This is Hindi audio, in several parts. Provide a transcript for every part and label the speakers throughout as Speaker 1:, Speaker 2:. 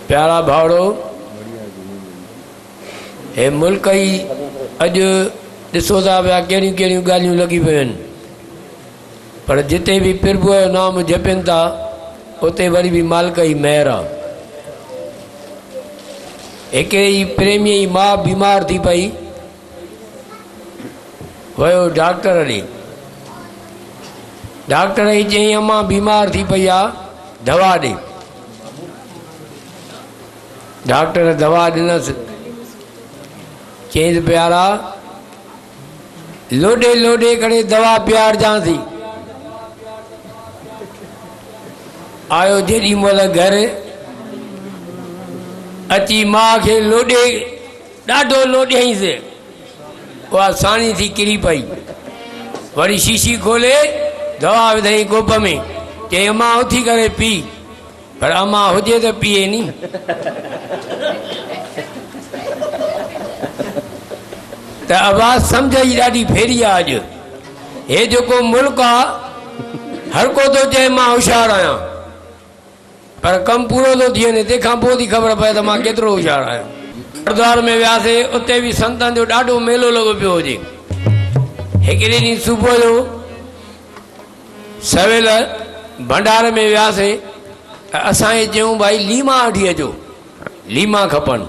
Speaker 1: प्यारा भावड़ो हे मुल्क ही अज दिसो था पिया कहिड़ियूं कहिड़ियूं ॻाल्हियूं लॻी पियूं आहिनि, पर जिते भी प्रभु जो नाम जपनि था उते वरी भी मालिक जी महर आहे। हिकिड़ी प्रेमी जी मां बीमार थी पई, वियो डॉक्टर ॾे, डॉक्टर ई चई अम्मा बीमार थी पई आहे, दवा ॾे। डॉक्टर दवा ॾिनसि, चईंसि प्यारा लोॾे लोॾे करे दवा पियारजांसि। आयो जेॾी महिल घर अची मां खे लोॾे ॾाढो लोॾियईंसि, उहा साणी थी किरी पई। वरी शीशी खोले दवा विधई कोप में, चई अम्मा उथी करे पी, पर अम्मा हुजे त पीए नी। त आवाज़ सम्झ जी ॾाढी फेरी आहे अॼु। हे जेको मुल्क आहे हर को थो चए मां होशियारु आहियां, पर कमु पूरो थो थी वञे, तंहिंखां पोइ थी ख़बर पए त मां केतिरो होशियारु आहियां। गुरुद्वारे में वियासीं, उते बि संतनि जो ॾाढो मेलो लॻो पियो हुजे। हिकिड़े ॾींहुं सुबुह जो सवेल भंडारे में वियासीं, असांखे चयूं भाई लीमा वठी अचो, लीमा खपनि।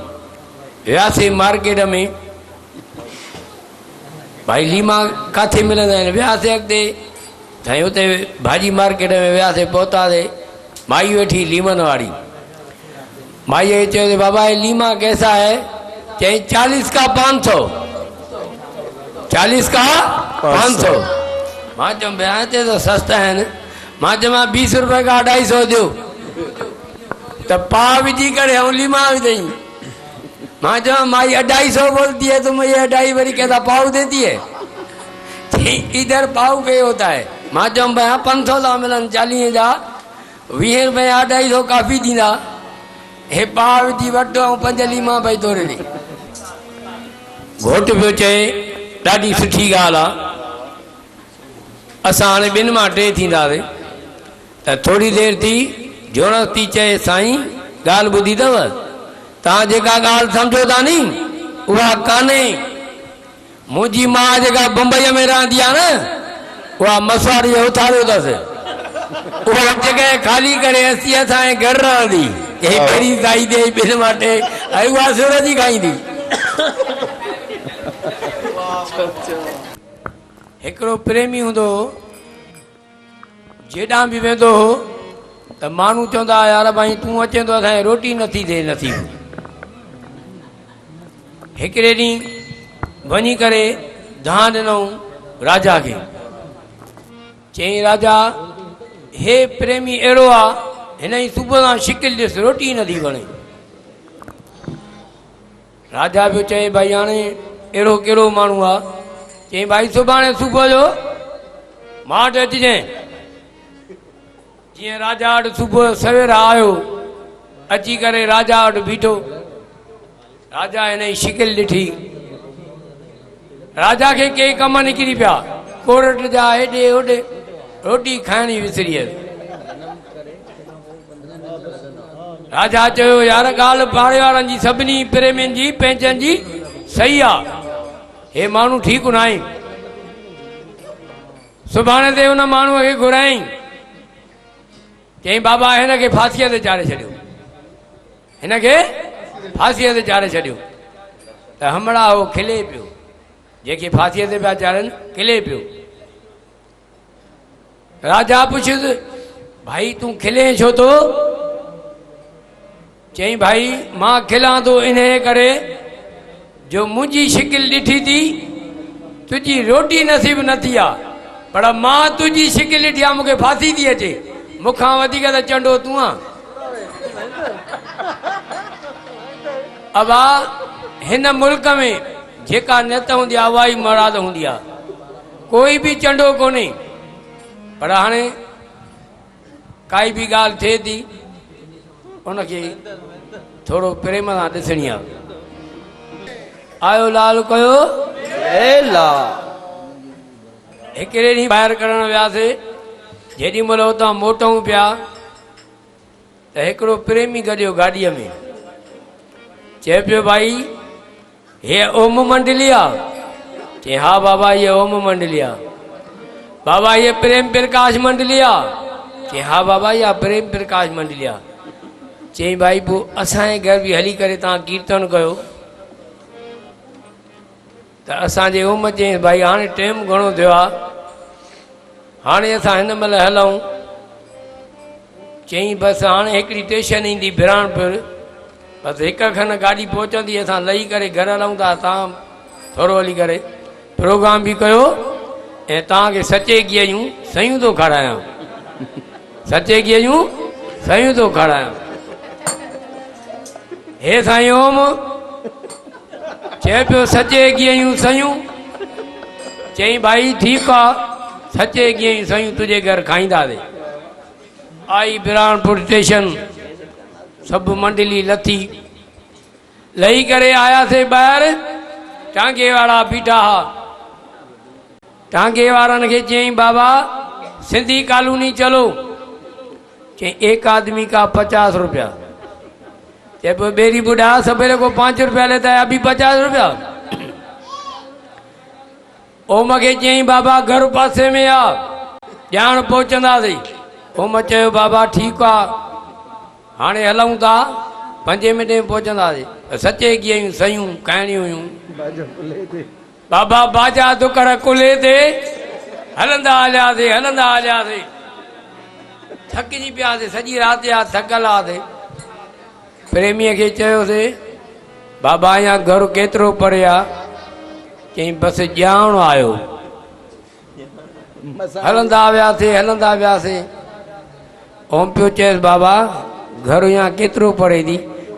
Speaker 1: वियासीं मार्केट में, भाई लीमा किथे मिलंदा आहिनि। वियासीं अॻिते साईं, उते भाॼी मार्केट में वियासीं, पहुतासीं, माई वेठी लीमन वारी। माई चयो बाबा ये लीमा कैसा है? चई 40 का 500, 40 का 500। मां चयो भैया हिते तो सस्ता आहिनि। मां चयो 20 रुपए का 250 ॾियो, त पाव विझी करे ऐं लीमा विधई। मां चयो माई 250 बोलती है, तुम ये 2.5 वरी कहता पाव देती है? इधर पाव के होता है? मां चयो भैया 500 था मिलनि, 40 जा 20 रुपए 250 काफ़ी ॾींदा। हे पाव विझी वठो ऐं 5 लीमा भई तोरे ॾे। घोट पियो चए ॾाढी सुठी ॻाल्हि आहे, असां हाणे ॿिनि मां 2 थींदासीं। त थोरी देरि थी जोरस थी चए साईं ॻाल्हि ॿुधी अथव, तव्हां जेका ॻाल्हि सम्झो था नी उहा कान्हे। मुंहिंजी माउ जेका बम्बईअ में रहंदी आहे न, उहा मसवाड़ीअ उथारियो अथसि, उहा जॻह ख़ाली करे असीं असांजे घर रहंदी। हे कहिड़ी साई ॾे 2 मां 2, ऐं उहा सूरत जी खाईंदी। हिकिड़ो प्रेमी हूंदो हो, जेॾां बि वेंदो हो त माण्हू चवंदा यार भाई तूं अचे थो असांखे रोटी नथी थिए नथी। हिकिड़े ॾींहुं वञी करे धान ॾिनऊं राजा खे, चई राजा हे प्रेमी अहिड़ो आहे, हिन जी सुबुह सां शिकिल ॾिस, रोटी नथी वणे। राजा पियो चए भाई हाणे अहिड़ो कहिड़ो माण्हू आहे? चई भाई सुभाणे सुबुह जो मां वटि अचिजांइ। जीअं राजा वटि सुबुह सवेर आयो, अची करे राजा वटि बीठो। राजा हिन जी शिकिल ॾिठी, राजा खे के कम निकिरी पिया, कोरट जा हेॾे होॾे, रोटी खाइणी विसरी वियसि। राजा चयो यार ॻाल्हि पाड़े वारनि जी सभिनी प्रेमियुनि जी पंहिंजनि जी सही आहे, हे माण्हू ठीकु न आहे। सुभाणे ते हुन माण्हूअ खे घुराई, चई बाबा हिन खे फांसीअ ते चाढ़े छॾियो, हिन खे फांसीअ ते चाढ़े छॾियो। त हमड़ा हो खिले पियो, जेके फांसीअ ते पिया चाढ़नि खिले पियो। राजा पुछियुसि भाई तूं खिले छो थो? चई भाई मां खिलां थो इन करे जो मुंहिंजी शिकिल ॾिठी थी, तुंहिंजी रोटी नसीब न थी आहे, पर मां तुंहिंजी शिकिल ॾिठी आहे, मूंखे फांसी थी अचे, मूंखां वधीक त चंडो तूं आहे। अबा हिन मुल्क में जेका नेत हूंदी आहे उहा ई मुराद हूंदी आहे, कोई बि चंडो कोन्हे। पर हाणे काई बि ॻाल्हि थिए थी उनखे थोरो प्रेम सां ॾिसणी आहे। आयो लाल कयो हिकिड़े ॾींहुं ॿाहिरि करणु वियासीं, जेॾी महिल हुतां मोटूं पिया त हिकिड़ो प्रेमी गॾियो गाॾीअ में। चे पियो भाई ये ओम मंडली आ? चे हाँ बाबा ये ओम मंडली आ। बाबा ये प्रेम प्रकाश मंडली आ? चे हाँ बाबा ये प्रेम प्रकाश मंडली आ। चे भाई पो असांजे घर भी हली करे तव्हां कीर्तन कयो त असांजे ओम चई भाई हाणे टाइम घणो थियो आहे, हाणे असां हिन महिल हलूं। चई बसि हाणे हिकिड़ी स्टेशन ईंदी बिराणपुर, बसि हिक खनि गाॾी पहुचंदी, असां लही करे घर हलूं था। तव्हां थोरो हली करे प्रोग्राम बि कयो ऐं तव्हांखे सचे गिह जूं सयूं थो खारायां, सचे गिह जूं सयूं थो खारायां। हे साईं ओम चए पियो सचे गिह जूं सयूं। चई भाई ठीकु आहे, सचे गिह जूं सयूं तुंहिंजे घर खाईंदासीं। आई बिराणपुर स्टेशन, सभु मंडली लथी, लही करे आयासीं ॿाहिरि। टांगे वारा बीठा हा। टांगे वारनि खे चई बाबा सिंधी कॉलोनी चलो। चई एक आदमी का 50 रुपया। चए पियो बेरी बुढ़ा सवेरे को 5 रुपया लेता है, अभी 50 रुपया। ओम खे चई बाबा घर पासे में आ, ॼाण पहुचंदासीं। ओम चयो बाबा ठीकु आहे, हाणे हलूं था, 5 मिंट में पहुचंदासीं। सचे गिह जूं सयूं खाइणियूं हुयूं। बाबा बाजा दुकर कुल्हे ते हलंदा हलियासीं, हलंदा हलियासीं, थकिजी पियासीं, सॼी राति जा थकल हुआसीं। प्रेमीअ खे चयोसीं बाबा अञा घर केतिरो परे आहे? चई बसि ॼाण आयो। हलंदा वियासीं, हलंदा वियासीं। ओम पियो चएसि बाबा घर यहाँ केतिरो परे थी?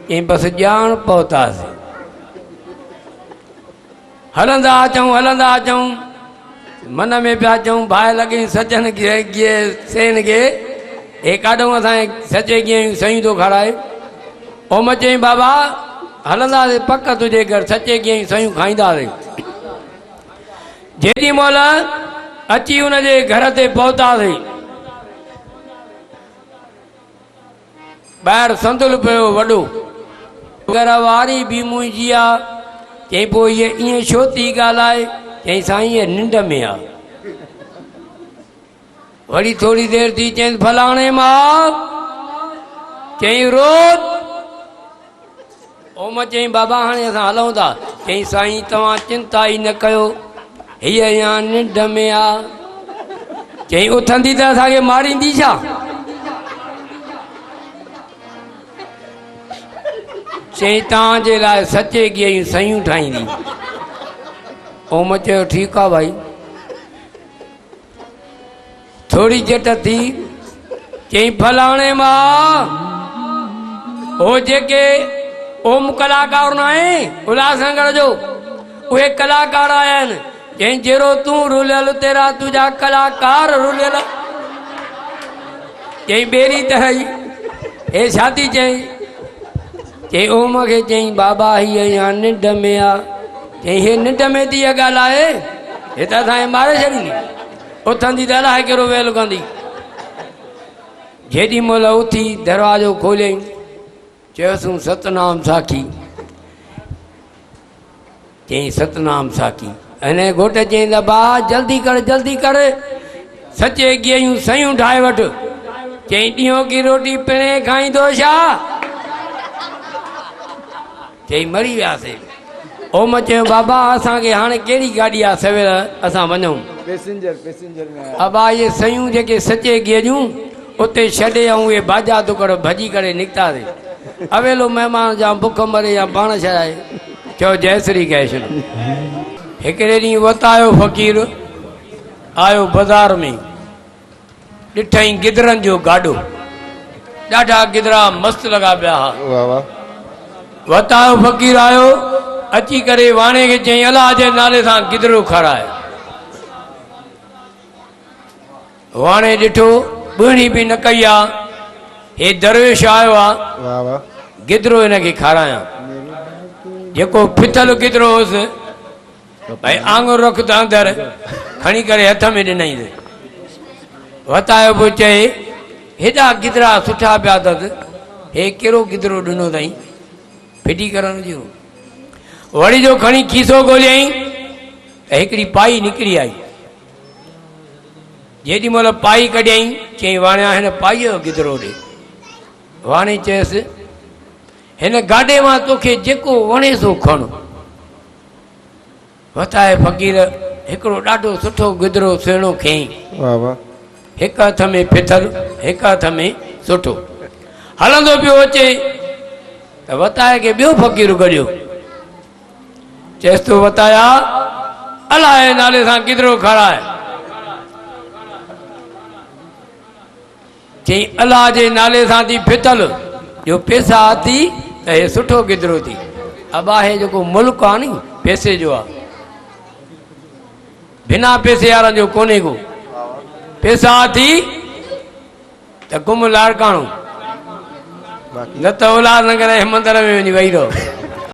Speaker 1: चई बसि ॼाण पहुतासीं। हलंदा अचूं, हलंदा अचूं, मन में पिया चऊं भाई लॻे सजन गिह सेन खे हे काॾूं असांजे सचे गिह जूं सयूं थो खाराए। ओम चई बाबा हलंदासीं पक तुंहिंजे घर, सचे गिह जूं सयूं खाईंदासीं। जेॾी महिल अची हुनजे घर ते पहुतासीं, ॿाहिरि संदुल पियो वॾो, घर वारी बि मुंहिंजी आहे। चई पोइ इहे ईअं छो थी ॻाल्हाए? चई साईं इहे निंड में आहे। वरी थोरी देरि थी, चई फलाणे मां। चई रोज़। ओम चई बाबा हाणे असां हलूं था। चई साईं तव्हां चिंता ई न कयो, हीअ अञा निंड में आहे। चई उथंदी त असांखे मारींदी छा? चई तव्हांजे लाइ सचे गिह जूं सयूं ठाहींदी। ओम चयो ठीकु आहे भाई। थोरी झट थी, चई फलाणे मां हो जेके ओम कलाकार न आहे उल्हासनगर जो, उहे कलाकार आया आहिनि। चई जहिड़ो तूं रुलियल तेरा तुंहिंजा कलाकार रुलियल। चई ॿेड़ी तरह हे छा थी चई? चई ओम खे चई बाबा हीअ अञा निंड में आहे। चई हे निंड में थी इहा ॻाल्हि आहे? हे त असांखे मारे छॾींदी, उथंदी त अलाए कहिड़ो वेल कंदी। जेॾी महिल उथी दरवाज़ो खोलियईं, चयोसीं सतनाम साखी। चई सतनाम साखी। हिन घोट चई बा जल्दी कर, जल्दी कर, सचे गिह जूं सयूं ठाहे वठि। चई ॾींहं की रोटी पिणे खाईंदो छा? चई मरी वियासीं। ओम चयो बाबा असांखे हाणे कहिड़ी गाॾी आहे सवेल असां वञूं? पैसेंजर में। बाबा इहे सयूं जेके सचे गिह जूं उते छॾे ऐं उहे बाजा दुकर भॼी करे निकितासीं। अवेलो महिमान जा बुख मरे या पाण छॾाए। चयो जय श्री कृष्ण। हिकिड़े ॾींहुं वतायो फ़क़ीर आयो बाज़ार में, ॾिठई गिदरनि जो गाॾो, ॾाढा गिदरा मस्तु लॻा पिया हुआ। वतायो फ़क़ीर आयो, अची करे वाणे खे चई अलाह जे नाले सां गिदरो खाराए। वाणे ॾिठो ॿुहणी बि न कई आहे, हे दरवेश आयो आहे, गिदरो हिनखे खारायां। जेको फिथल गिदरो हुयुसि भाई आंगुर रख त अंदरि खणी करे हथ में ॾिनई। वतायो पोइ चए हेॾा गिदरा सुठा पिया अथसि, हे कहिड़ो गिदरो ॾिनो अथई? फिटी करण जो वड़ी जो खणी खीसो ॻोल्हियईं त हिकिड़ी पाई निकिरी आई। जेॾी महिल पाई कढियईं चई वाणिया हिन पाईअ जो गिदिरो ॾे। वाणी चयसि हिन गाॾे मां तोखे जेको वणे सो खण। वताए फ़क़ीर हिकिड़ो ॾाढो सुठो गिदिरो सुहिणो खयईं। हिकु हथ में फिथल हिकु हथ में सुठो हलंदो पियो अचे त वताए खे ॿियो फ़क़ीर गॾियो। चएसि तो वताया अलाह जे नाले सां गिदिरो खणाए। चई अलाह जे नाले सां थी फिथल जो पैसा अथी त हे सुठो गिदिरो थी। अब आहे जेको मुल्क आहे नी पैसे जो आहे, बिना पैसे वारनि जो कोन्हे को। पैसा अथी त गुम लाड़काणो न त उल्हासनगर जे मंदर में वञी वेही रहो।